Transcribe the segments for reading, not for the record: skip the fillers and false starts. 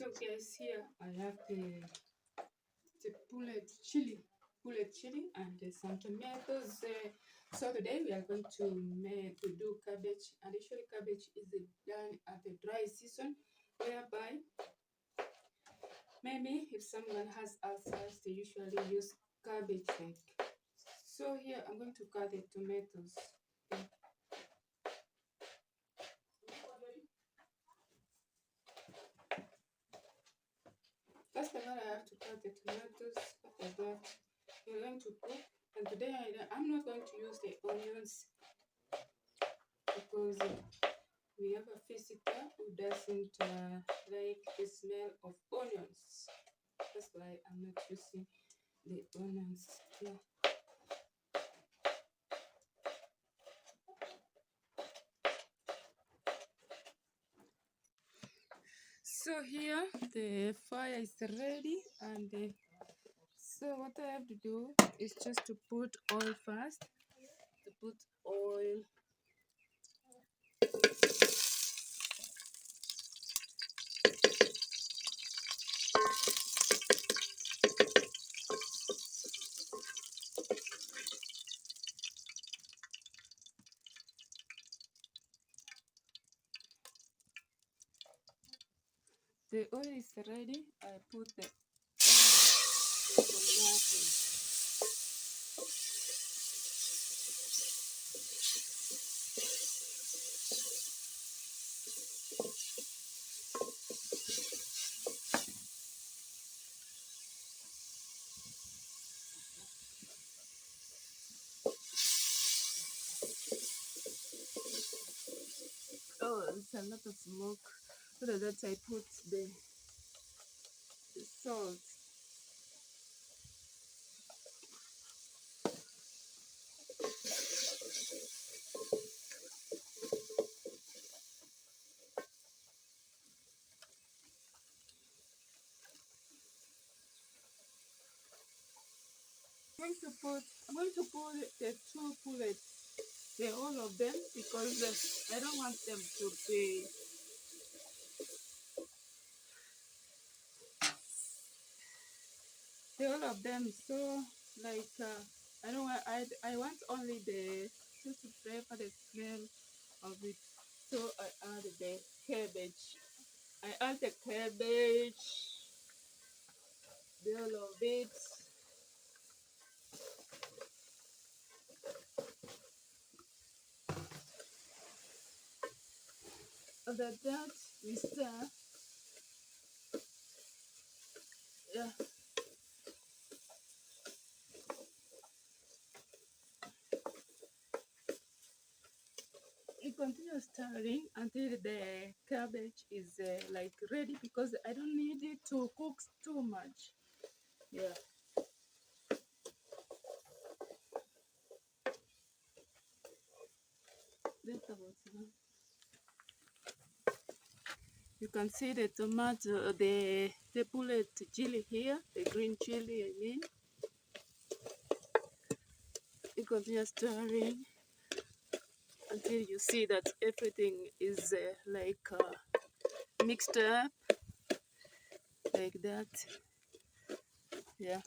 So guys, here I have the bullet chili and some tomatoes. So today we are going to do cabbage, and usually cabbage is done at the dry season, whereby maybe if someone has ulcers, they usually use cabbage like. So here I'm going to cut the tomatoes. First of all, I have to cut the tomatoes. After that, we're going to cook. And today I'm not going to use the onions because we have a visitor who doesn't like the smell of onions. That's why I'm not using the onions here. So here the fire is ready, and so what I have to do is just to put oil first. To put oil. The oil is ready. I put the tomato. Oh, it's a lot of smoke. After that, I put the salt. I'm going to put the two pullets, all of them, because I don't want them to be all of them. So like I don't want I want only the just to flavor the smell of it. So I add the cabbage. I add the cabbage, the all of it. After that, we stir. Yeah. We continue stirring until the cabbage is like ready, because I don't need it to cook too much. Yeah. You can see the tomato, the bullet chili here, the green chili, I mean. You continue stirring until you see that everything is mixed up like that. Yeah.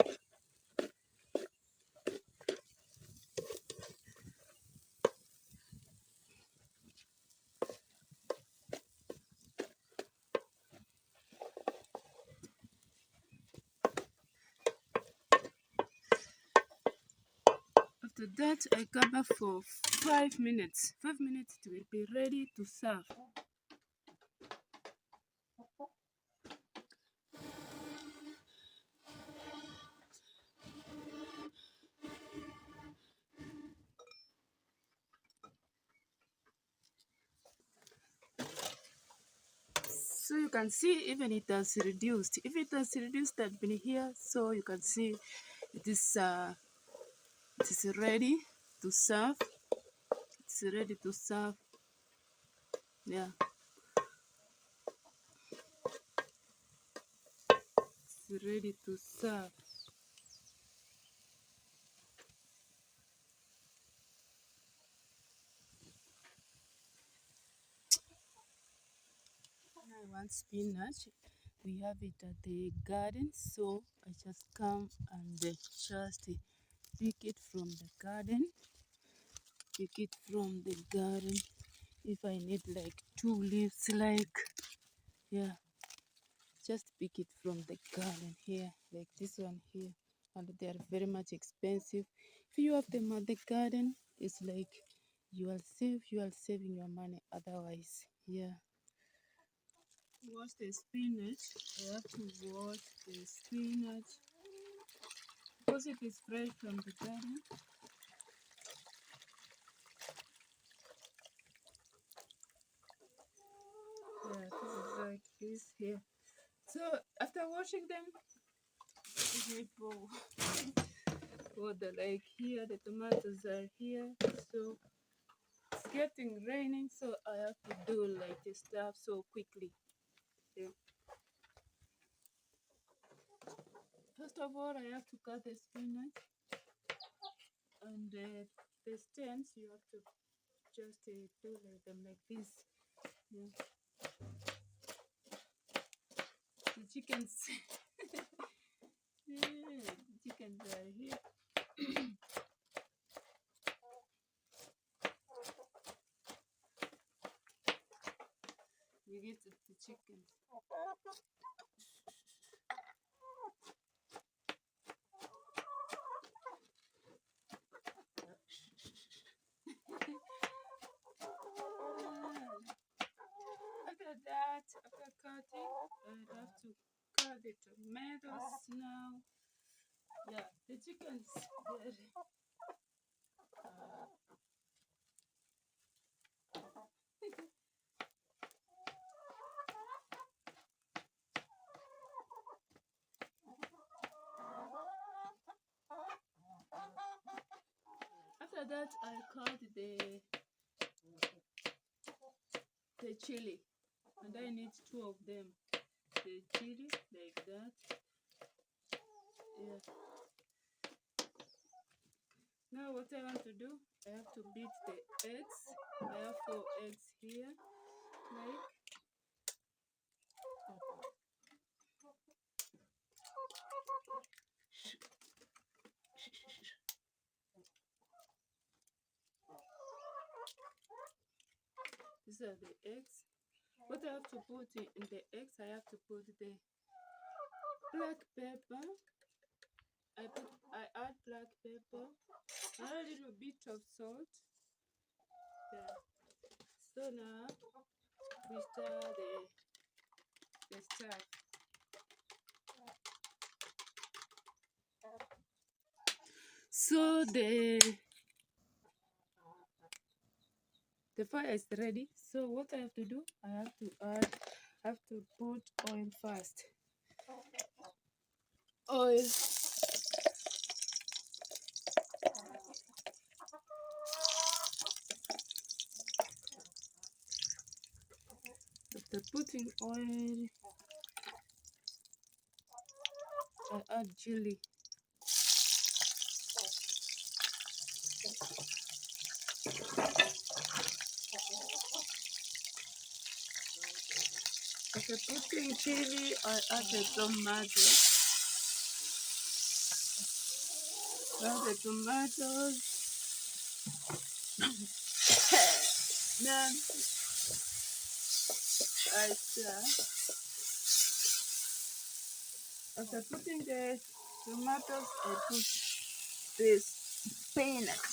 After that, I cover for 5 minutes. 5 minutes, it will be ready to serve. So you can see even it has reduced. If it has reduced, that been here, so you can see it is ready to serve. It's ready to serve. Yeah. It's ready to serve. I want spinach. we have it at the garden, so I just come and just pick it from the garden. If I need like 2 leaves, like, yeah, just pick it from the garden here, like this one here, and they are very much expensive. If you have them at the garden, it's like you are saving your money otherwise. Yeah. Wash the spinach. I have to wash the spinach because it is fresh from the garden. Yeah, this is like this here. So after washing them, let me pour water. Like here, the tomatoes are here, so it's getting raining, so I have to do like this stuff so quickly. Yeah. First of all, I have to cut the spinach, and the stems you have to just do like them like this. Yeah. The chickens, yeah, the chickens are here. We get the chickens. After that, after cutting, I have to cut the tomatoes now. Yeah, the chickens. After that, I cut the chili, and I need 2 of them. The chili like that. Yeah. Now what I want to do, I have to beat the eggs. I have 4 eggs here, like. These are the eggs. What I have to put in the eggs, I have to put the black pepper. I add black pepper, a little bit of salt. Yeah. So now we start the stuff. So the fire is ready. So what I have to do, I have to put oil first. Oil. After putting oil, I add chili. After putting chili, I add the tomatoes. Add the tomatoes. Then I stir. After putting the tomatoes, I put this spinach.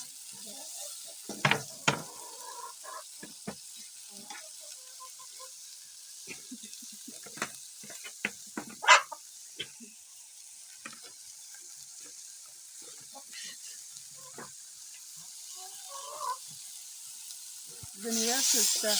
Then you have to stir.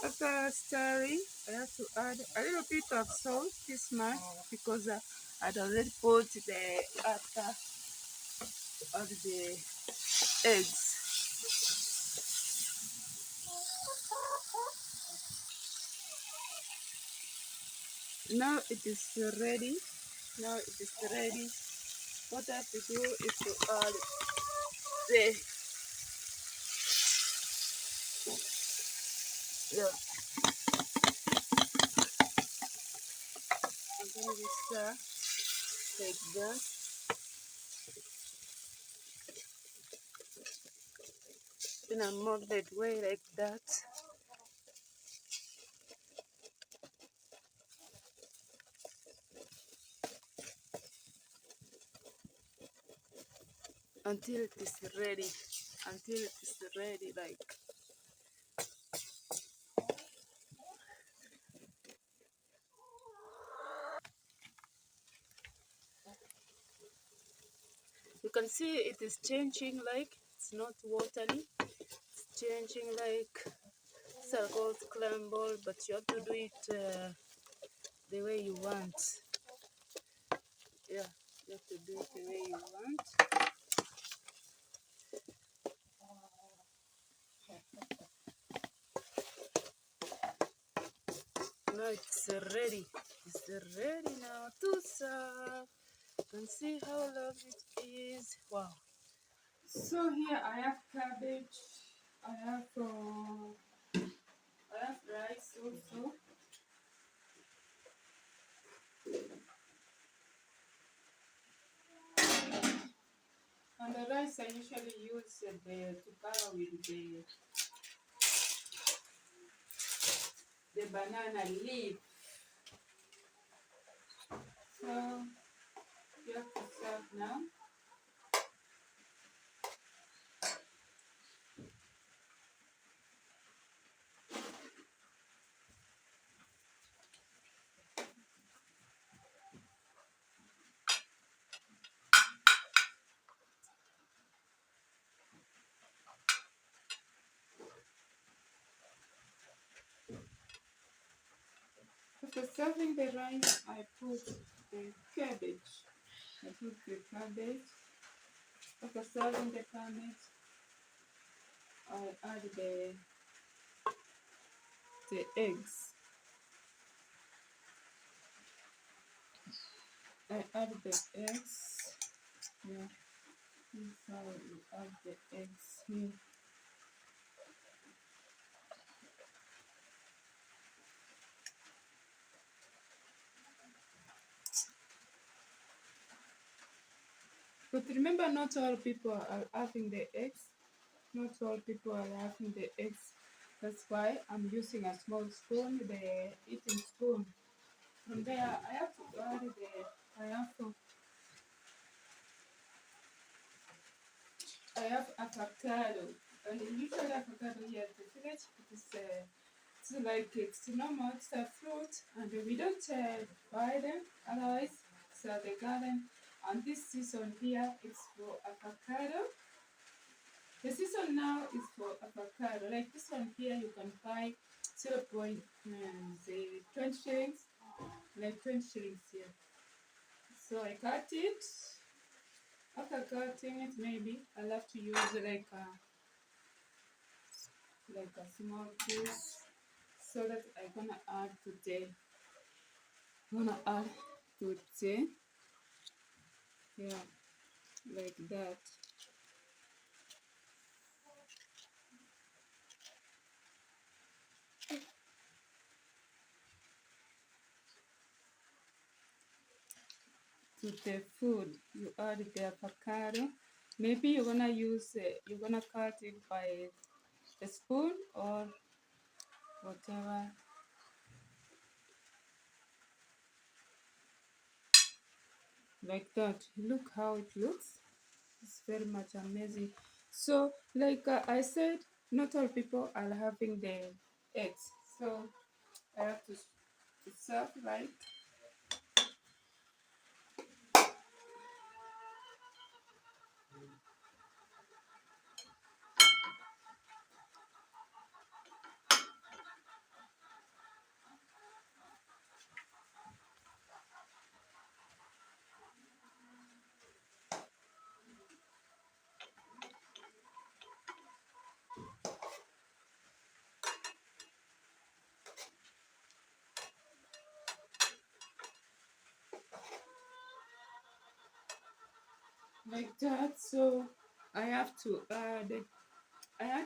After stirring, I have to add a little bit of salt, this much, because I'd already put the after add the eggs. Now it is ready. Now it is ready. What I have to do is to add the I'm gonna be stir like that. In a molded way like that. Until it is ready. Until it is ready, like. You can see it is changing, like it's not watery. It's changing like circles, crumble, but you have to do it the way you want. Yeah, you have to do it the way you want. Now it's ready. It's ready now to serve. You can see how lovely it is. Wow. So here I have cabbage. I have rice also. And the rice I usually use to pair with the banana leaf. So you have to serve now. After serving the rice, I put the cabbage. After serving the cabbage, I add the eggs. I add the eggs. Yeah, this is how you add the eggs here. But remember, not all people are having the eggs. Not all people are having the eggs. That's why I'm using a small spoon, the eating spoon. From there, I have to add I have avocado. And usually avocado here at the village, it's normal, it's a fruit, and we don't buy them, otherwise it's at the garden. And this season here is for avocado. The season now is for avocado. Like this one here, you can buy 0.20 shillings, like 20 shillings here. So I cut it. After cutting it, maybe I'll have to use like a small piece, so that I'm gonna add today. Yeah, like that. To the food, you add the avocado. Maybe you're gonna cut it by a spoon or whatever. Like that. Look how it looks. It's very much amazing. So, like I said, not all people are having the eggs. So I have to serve right. like that. So I add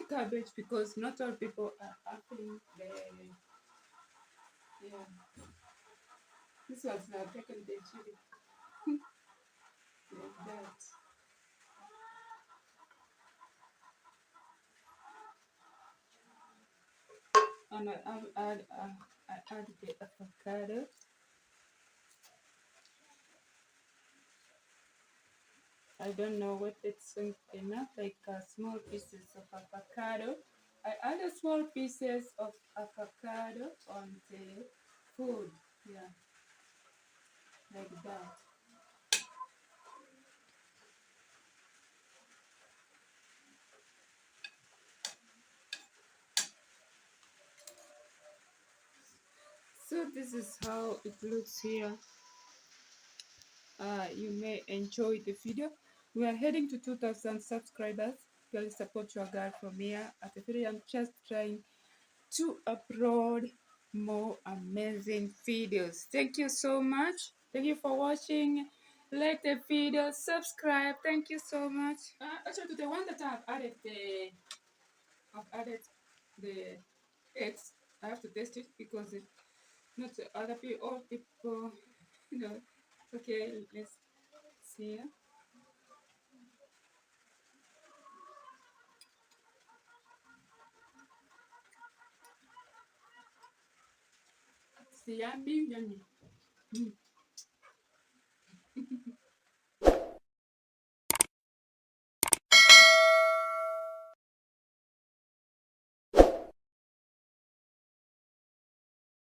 cabbage because not all people are having the yeah. This was taken the chili like that. And I add the avocado. I don't know what it's enough, like small pieces of avocado. I add a small pieces of avocado on the food. Yeah, like that. So this is how it looks here. You may enjoy the video. We are heading to 2,000 subscribers. Please support your girl from here. At the video, I'm just trying to upload more amazing videos. Thank you so much. Thank you for watching. Like the video, subscribe. Thank you so much. Actually, to the one that I've added the eggs. I have to test it because not other people, all people, you know. Okay, let's see. See, yummy, yummy. Mm.